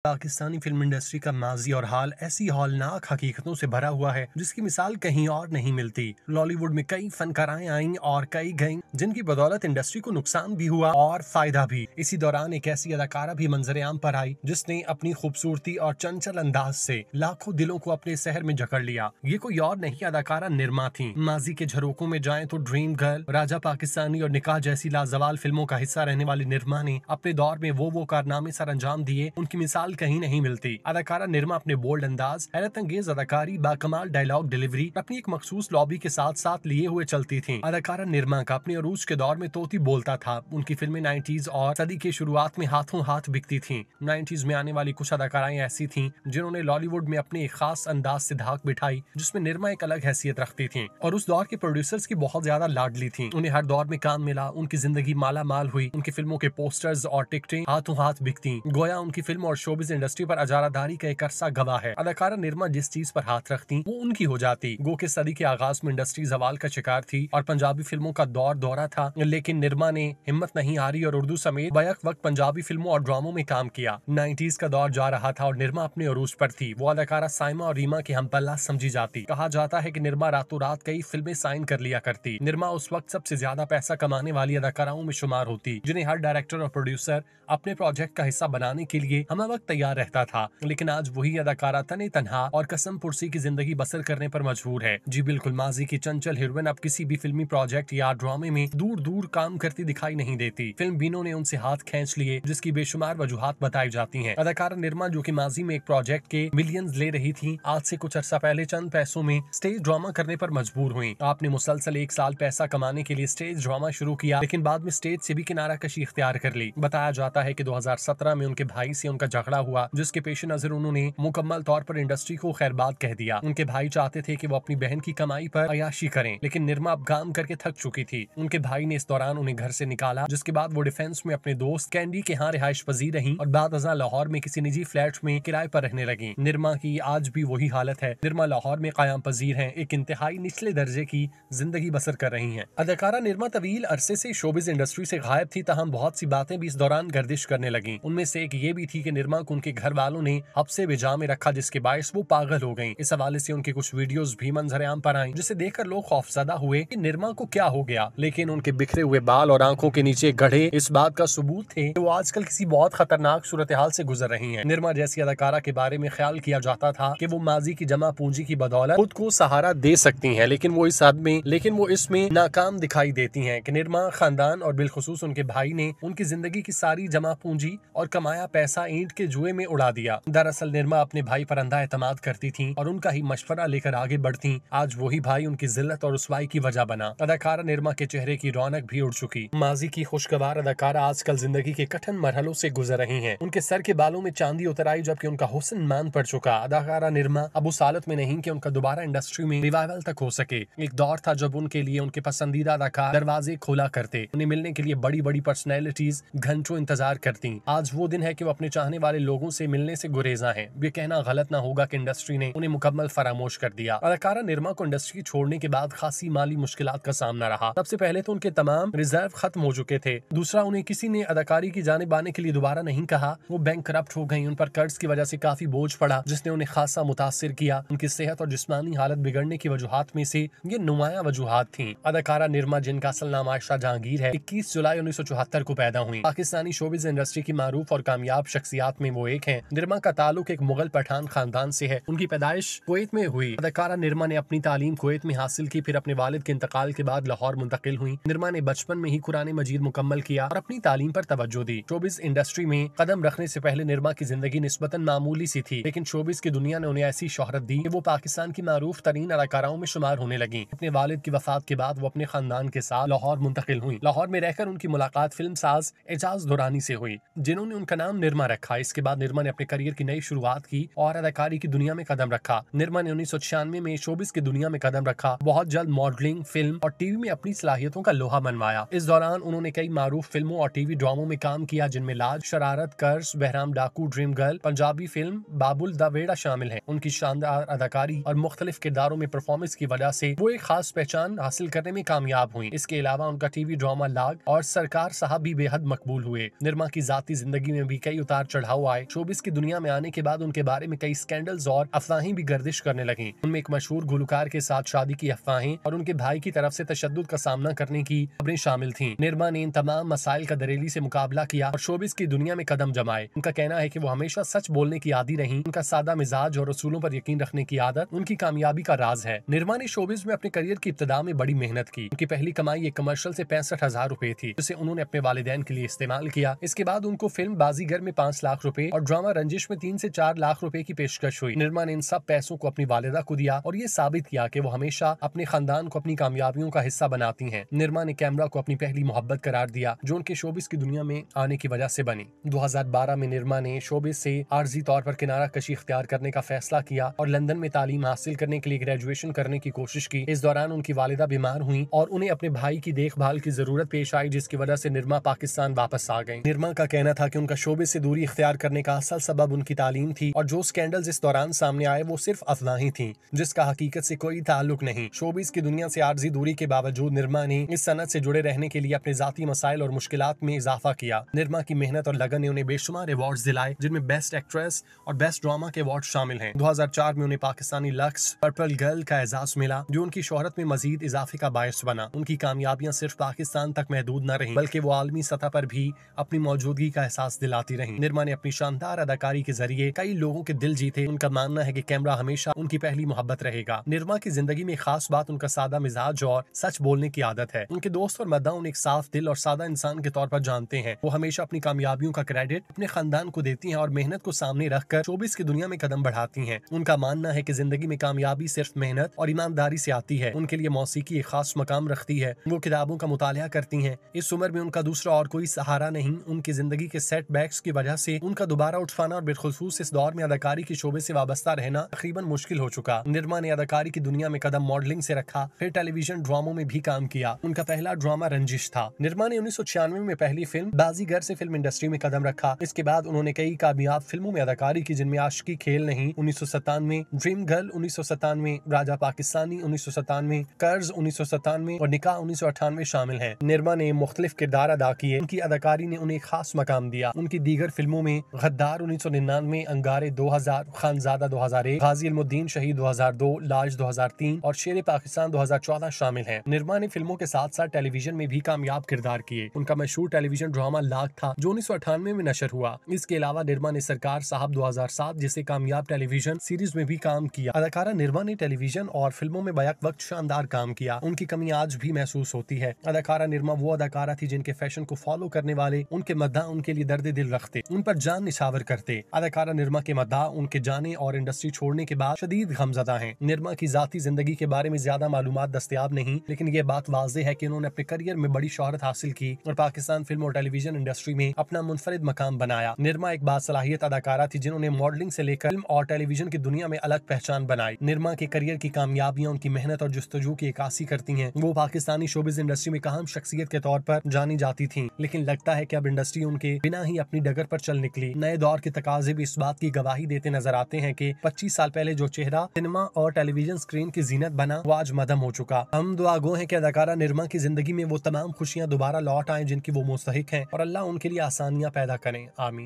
Pakistani film industry का माजी और हाल ऐसी हौलनाक हकीकतों से भरा हुआ है जिसकी मिसाल कहीं और नहीं मिलती। लॉलीवुड में कई फनकाराएं आईं और कई गईं जिनकी बदौलत इंडस्ट्री को नुकसान भी हुआ और फायदा भी। इसी दौरान एक ऐसी अदाकारा भी मंजरेआम पर आई जिसने अपनी खूबसूरती और चंचल अंदाज से लाखों दिलों को अपने शहर में जकड़ लिया। ये कोई और नहीं, अदाकारा निरमा थी। माजी के झरोकों में जाएं तो ड्रीम गर्ल, राजा पाकिस्तानी और निकाह जैसी लाजवाल फिल्मों का हिस्सा रहने वाली निरमा ने अपने दौर में वो कारनामे सर अंजाम दिए उनकी मिसाल कहीं नहीं मिलती। अदाकारा निरमा अपने बोल्ड अंदाज, हैरत अंगेज अदाकारी, बाकमाल डायलॉग डिलीवरी, अपनी एक मखसूस लॉबी के साथ साथ लिए हुए चलती थी। अदाकारा निरमा का अपने अरूज के दौर में तोती बोलता था। उनकी फिल्में 90s और सदी के शुरुआत में हाथों हाथ बिकती थीं। 90s में आने वाली कुछ अदाकाराएं ऐसी थीं जिन्होंने लॉलीवुड में अपने एक खास अंदाज से धाक बिठाई जिसमें निरमा एक अलग हैसियत रखती थी और उस दौर के प्रोड्यूसर्स की बहुत ज्यादा लाडली थी। उन्हें हर दौर में काम मिला, उनकी जिंदगी माला माल हुई, उनकी फिल्मों के पोस्टर्स और टिकटें हाथों हाथ बिकती। गोया उनकी फिल्म और शोबिज इंडस्ट्री पर अजारादारी का एक अरसा गवाह है। अदाकारा निरमा जिस चीज पर हाथ रखती वो उनकी हो जाती। गो के सदी के आगाज में इंडस्ट्री जवाल का शिकार थी और पंजाबी फिल्मों का दौरा था, लेकिन निरमा ने हिम्मत नहीं हारी और उर्दू समेत बैक वक्त पंजाबी फिल्मों और ड्रामों में काम किया। 90s का दौर जा रहा था और निरमा अपने अरूज पर थी। वो अदाकारा साइमा और रीमा की हमपल्ला समझी जाती। कहा जाता है कि निरमा रातों रात कई फिल्में साइन कर लिया करती। निरमा उस वक्त सबसे ज्यादा पैसा कमाने वाली अदाकाराओं में शुमार होती, जिन्हें हर डायरेक्टर और प्रोड्यूसर अपने प्रोजेक्ट का हिस्सा बनाने के लिए हर वक्त तैयार रहता था। लेकिन आज वही अदाकारा तने तन्हा और कसम पुरसी की जिंदगी बसर करने पर मजबूर है। जी बिल्कुल, माजी की चंचल हीरोइन अब किसी भी फिल्मी प्रोजेक्ट या ड्रामे में दूर दूर काम करती दिखाई नहीं देती। फिल्म बीनों ने उनसे हाथ खींच लिए, जिसकी बेशुमार वजूहात बताई जाती हैं। अदाकारा निरमा जो कि माजी में एक प्रोजेक्ट के मिलियंस ले रही थी, आज से कुछ अर्सा पहले चंद पैसों में स्टेज ड्रामा करने पर मजबूर हुई। आपने मुसलसल एक साल पैसा कमाने के लिए स्टेज ड्रामा शुरू किया, लेकिन बाद में स्टेज से भी किनारा कशी इख्तियार कर ली। बताया जाता है कि 2017 में उनके भाई से उनका झगड़ा हुआ, जिसके पेश नजर उन्होंने मुकम्मल तौर पर इंडस्ट्री को खैरबाद कह दिया। उनके भाई चाहते थे कि वो अपनी बहन की कमाई पर अयाशी करें, लेकिन निरमा अब काम करके थक चुकी थी। उनके भाई ने इस दौरान उन्हें घर से निकाला, जिसके बाद वो डिफेंस में अपने दोस्त कैंडी के यहाँ रिहाइश पजीर रही और बाद अज़ां लाहौर में किसी निजी फ्लैट में किराए पर रहने लगी। निरमा की आज भी वही हालत है। निरमा लाहौर में कायम पजीर है, एक इंतहाई निचले दर्जे की जिंदगी बसर कर रही है। अदाकारा निरमा तवील अरसे से शोबिज इंडस्ट्री से गायब थी, तहम बहुत सी बातें भी इस दौरान गर्दिश करने लगी। उनमें से एक ये भी थी कि निरमा को उनके घर वालों ने हब्से बेजा में रखा, जिसके बायस वो पागल हो गईं। इस हवाले से उनकी कुछ वीडियोस भी मंजरेआम पर आईं, जिसे देखकर लोग खौफजदा हुए कि निरमा को क्या हो गया। लेकिन उनके बिखरे हुए बाल और आंखों के नीचे गढ़े इस बात का सबूत थे कि वो आजकल किसी बहुत खतरनाक सूरत हाल से गुजर रही हैं। निरमा जैसी अदाकारा के बारे में ख्याल किया जाता था कि वो माजी की जमा पूंजी की बदौलत खुद को सहारा दे सकती हैं, लेकिन वो इसमें नाकाम दिखाई देती हैं कि निरमा खानदान और बिलखुसूस उनके भाई ने उनकी जिंदगी की सारी जमा पूंजी और कमाया पैसा ईंट के जुए में उड़ा दिया। दरअसल निरमा अपने भाई पर अंधा एतमाद करती थी और उनका ही मशवरा लेकर आगे बढ़ती। आज वही भाई उनकी जिल्लत और रुसवाई की वजह बना। अदाकारा निरमा के चेहरे की रौनक भी उड़ चुकी। माजी की खुशगवार अदाकारा आजकल जिंदगी के कठिन मरहलों से गुजर रही हैं। उनके सर के बालों में चांदी उतर आई, जबकि उनका हुस्न मान पड़ चुका। अदाकारा निरमा अब उस हालत में नहीं कि उनका दोबारा इंडस्ट्री में रिवाइवल तक हो सके। एक दौर था जब उनके लिए उनके पसंदीदा अदाकार दरवाजे खोला करते, उन्हें मिलने के लिए बड़ी बड़ी पर्सनैलिटीज घंटों इंतजार करती। आज वो दिन है कि वो अपने चाहने वाले लोगों से मिलने से गुरेजा हैं। ये कहना गलत ना होगा कि इंडस्ट्री ने उन्हें मुकम्मल फरामोश कर दिया। अदाकारा निरमा को इंडस्ट्री छोड़ने के बाद खासी माली मुश्किलात का सामना रहा। सबसे पहले तो उनके तमाम रिजर्व खत्म हो चुके थे। दूसरा, उन्हें किसी ने अदाकारी की जानिब आने के लिए दोबारा नहीं कहा। वो बैंक करप्ट हो गई। उन पर कर्ज की वजह से काफी बोझ पड़ा, जिसने उन्हें खासा मुतासिर किया। उनकी सेहत और जिस्मानी हालत बिगड़ने की वजूहात में से ये नुमाया वजूहात थी। अदाकारा निरमा, जिनका असल नाम आयशा जहांगीर है, 21 जुलाई 1974 को पैदा हुई। पाकिस्तानी शोबिज इंडस्ट्री की मारूफ और कामयाब शख्सियात में वो एक हैं। निरमा का ताल्लुक एक मुगल पठान खानदान से है। उनकी पैदाइश कुवैत में हुई। अदाकारा निरमा ने अपनी तालीम कुवैत में हासिल की, फिर अपने वालिद के इंतकाल के बाद लाहौर मुंतकिल हुई। निरमा ने बचपन में ही कुरान मजीद मुकम्मल किया और अपनी तालीम पर तवज्जो दी। शोबिज इंडस्ट्री में कदम रखने से पहले निरमा की जिंदगी निस्बतन मामूली सी थी, लेकिन शोबिज की दुनिया ने उन्हें ऐसी शोहरत दी कि वो पाकिस्तान की मारूफ तरीन अदाकाराओं में शुमार होने लगी। अपने वालिद की वफात के बाद वो अपने खानदान के साथ लाहौर मुंतकिल हुई। लाहौर में रहकर उनकी मुलाकात फिल्म साज एजाज दुरानी से हुई, जिन्होंने उनका नाम निरमा रखा। इसके बाद निरमा ने अपने करियर की नई शुरुआत की और अदाकारी की दुनिया में कदम रखा। निरमा ने 1996 में शोबिस की दुनिया में कदम रखा। बहुत जल्द मॉडलिंग, फिल्म और टीवी में अपनी सलाहियतों का लोहा मनवाया। इस दौरान उन्होंने कई मारूफ फिल्मों और टीवी ड्रामों में काम किया, जिनमें लाज, शरारत, Karz, Bahram Daku, Dream Girl, Punjabi film Babul Da Vehda शामिल है। उनकी शानदार अदाकारी और मुख्तलिफ किरदारों में परफॉर्मेंस की वजह से वो एक खास पहचान हासिल करने में कामयाब हुई। इसके अलावा उनका टीवी ड्रामा लाग और सरकार साहब भी बेहद मकबूल हुए। निरमा की जाती जिंदगी में भी कई उतार चढ़ाव आए, शोबिस की दुनिया में आने के बाद उनके बारे में कई स्कैंडल्स और अफवाहें भी गर्दिश करने लगी। उनमें एक मशहूर गुलकार के साथ शादी की अफवाहें और उनके भाई की तरफ से तशद्दुद का सामना करने की खबरें शामिल थीं। निरमा ने इन तमाम मसाइल का दरेली से मुकाबला किया और शोबिस की दुनिया में कदम जमाए। उनका कहना है कि वो हमेशा सच बोलने की आदी रही। उनका सादा मिजाज और उसूलों पर यकीन रखने की आदत उनकी कामयाबी का राज है। निरमा ने शोबिस में अपने करियर की इब्तिदा में बड़ी मेहनत की। उनकी पहली कमाई एक कमर्शियल से 65,000 रुपए थी, जिसे उन्होंने अपने वालिदैन के लिए इस्तेमाल किया। इसके बाद उनको फिल्म बाजीगर में 5 लाख रुपए और ड्रामा रंजिश में 3 से 4 लाख रुपए की पेशकश हुई। निरमा ने इन सब पैसों को अपनी वालिदा को दिया और ये साबित किया कि वो हमेशा अपने खानदान को अपनी कामयाबियों का हिस्सा बनाती हैं। निरमा ने कैमरा को अपनी पहली मोहब्बत करार दिया, जो उनके शोबिस की दुनिया में आने की वजह से बनी। 2012 में निरमा ने शोबिस से आर्जी तौर पर किनारा कशी इख्तियार करने का फैसला किया और लंदन में तालीम हासिल करने के लिए ग्रेजुएशन करने की कोशिश की। इस दौरान उनकी वालिदा बीमार हुई और उन्हें अपने भाई की देखभाल की जरूरत पेश आई, जिसकी वजह से निरमा पाकिस्तान वापस आ गईं। निरमा का कहना था कि उनका शोबिस से दूरी इख्तियार करने का असल सबब उनकी तालीम थी और जो स्कैंडल्स इस दौरान सामने आए वो सिर्फ अफवाहें थीं, जिसका हकीकत से कोई ताल्लुक नहीं। शोबिस की दुनिया से आर्जी दूरी के बावजूद निरमा ने इस सनत से जुड़े रहने के लिए अपने जाती मसाइल और मुश्किलात में इजाफा किया। निरमा की मेहनत और लगन ने उन्हें बेशुमार अवार्ड्स दिलाए, जिनमें बेस्ट एक्ट्रेस और बेस्ट ड्रामा के अवार्ड शामिल हैं। 2004 में उन्हें पाकिस्तानी लक्स पर्पल गर्ल का एजाज मिला, जो उनकी शोहरत में मजीद इजाफे का बायस बना। उनकी कामयाबियां सिर्फ पाकिस्तान तक महदूद न रहीं, बल्कि वो आलमी सतह पर भी अपनी मौजूदगी का एहसास दिलाती रहीं। निरमा ने अपनी शानदार अदाकारी के जरिए कई लोगों के दिल जीते। उनका मानना है कि कैमरा हमेशा उनकी पहली मोहब्बत रहेगा। निरमा की जिंदगी में खास बात उनका सादा मिजाज और सच बोलने की आदत है। उनके दोस्त और मद्दाह उन्हें एक साफ दिल और सादा इंसान के तौर पर जानते हैं। वो हमेशा अपनी कामयाबियों का क्रेडिट अपने खानदान को देती हैं और मेहनत को सामने रखकर शोबिस की दुनिया में कदम बढ़ाती हैं। उनका मानना है कि जिंदगी में कामयाबी सिर्फ मेहनत और ईमानदारी से आती है। उनके लिए मौसीकी एक खास मकाम रखती है। वो किताबों का मुतालिया करती हैं। इस उम्र में उनका दूसरा और कोई सहारा नहीं। उनकी जिंदगी के सेटबैक्स की वजह से उनका दोबारा उठ पाना और बिलखुसूस इस दौर में अदाकारी की शोबे से वाबस्ता रहना तकरीबन मुश्किल हो चुका। निरमा ने अदाकारी की दुनिया में कदम मॉडलिंग से रखा, फिर टेलीविजन ड्रामों में भी काम किया। उनका पहला ड्रामा रंजिश था। निरमा ने 1996 में पहली फिल्म बाजीगर से फिल्म इंडस्ट्री में कदम रखा। इसके बाद उन्होंने कई कामयाब फिल्मों में अदाकारी की, जिनमें आशिकी खेल नहीं 1997, ड्रीम गर्ल 1997, राजा पाकिस्तानी 1997, कर्ज 1997 और निकाह 1998 शामिल हैं। निरमा ने मुख्तलिफ किरदार अदा किए। उनकी अदाकारी ने उन्हें खास मकाम दिया। उनकी दीगर फिल्मों में गद्दार 1999, अंगारे 2000, खानजादा 2001, गाजी अलमुद्दीन शहीद 2002, लाज 2003 और शेर पाकिस्तान 2014 शामिल हैं। निरमा ने फिल्मों के साथ साथ टेलीविजन में भी कामयाब किरदार किए। उनका मशहूर टेलीविजन ड्रामा लाख था, जो 1998 में नशर हुआ। इसके अलावा निरमा ने सरकार साहब 2007 जैसे कामयाब टेलीविजन सीरीज में भी काम किया। अदाकारा निरमा ने टेलीविजन और फिल्मों में बैक वक्त शानदार काम किया। उनकी कमी आज भी महसूस होती है। अदाकारा निरमा वो अदाकारा थी जिनके फैशन को फॉलो करने वाले उनके मद्दाह उनके लिए दर्द दिल रखते, उन पर जान निछावर करते। अदाकारा निरमा के मद्दाह उनके जाने और इंडस्ट्री छोड़ने के बाद शदीद गमज़दा हैं। निरमा की जाती जिंदगी के बारे में ज्यादा मालूमात दस्तयाब नहीं, लेकिन ये बात वाज़ेह है कि उन्होंने अपने करियर में बड़ी शोहरत हासिल की और पाकिस्तान फिल्म और टेलीविजन इंडस्ट्री में अपना मुनफरिद मकाम बनाया। निरमा एक बासलाहियत अदाकारा थी जिन्होंने मॉडलिंग से लेकर फिल्म और टेलीविजन की दुनिया में अलग पहचान बनाई। निरमा के करियर की कामयाबियां उनकी मेहनत और जुस्तजू की इक्कासी करती हैं। वो पाकिस्तानी शोबिज़ इंडस्ट्री में अहम शख्सियत के तौर पर जानी जाती थीं, लेकिन लगता है कि अब इंडस्ट्री उनके बिना ही अपनी डगर पर चल निकली। नए दौर के तकाजे भी इस बात की गवाही देते नजर आते हैं कि 25 साल पहले जो चेहरा सिनेमा और टेलीविजन स्क्रीन की जीनत बना, वो आज मदम हो चुका। हम दुआ गो हैं कि अदाकारा निरमा की जिंदगी में वो तमाम खुशियां दोबारा लौट आएं जिनकी वो मुस्तहिक हैं और अल्लाह उनके लिए आसानियां पैदा करें। आमीन।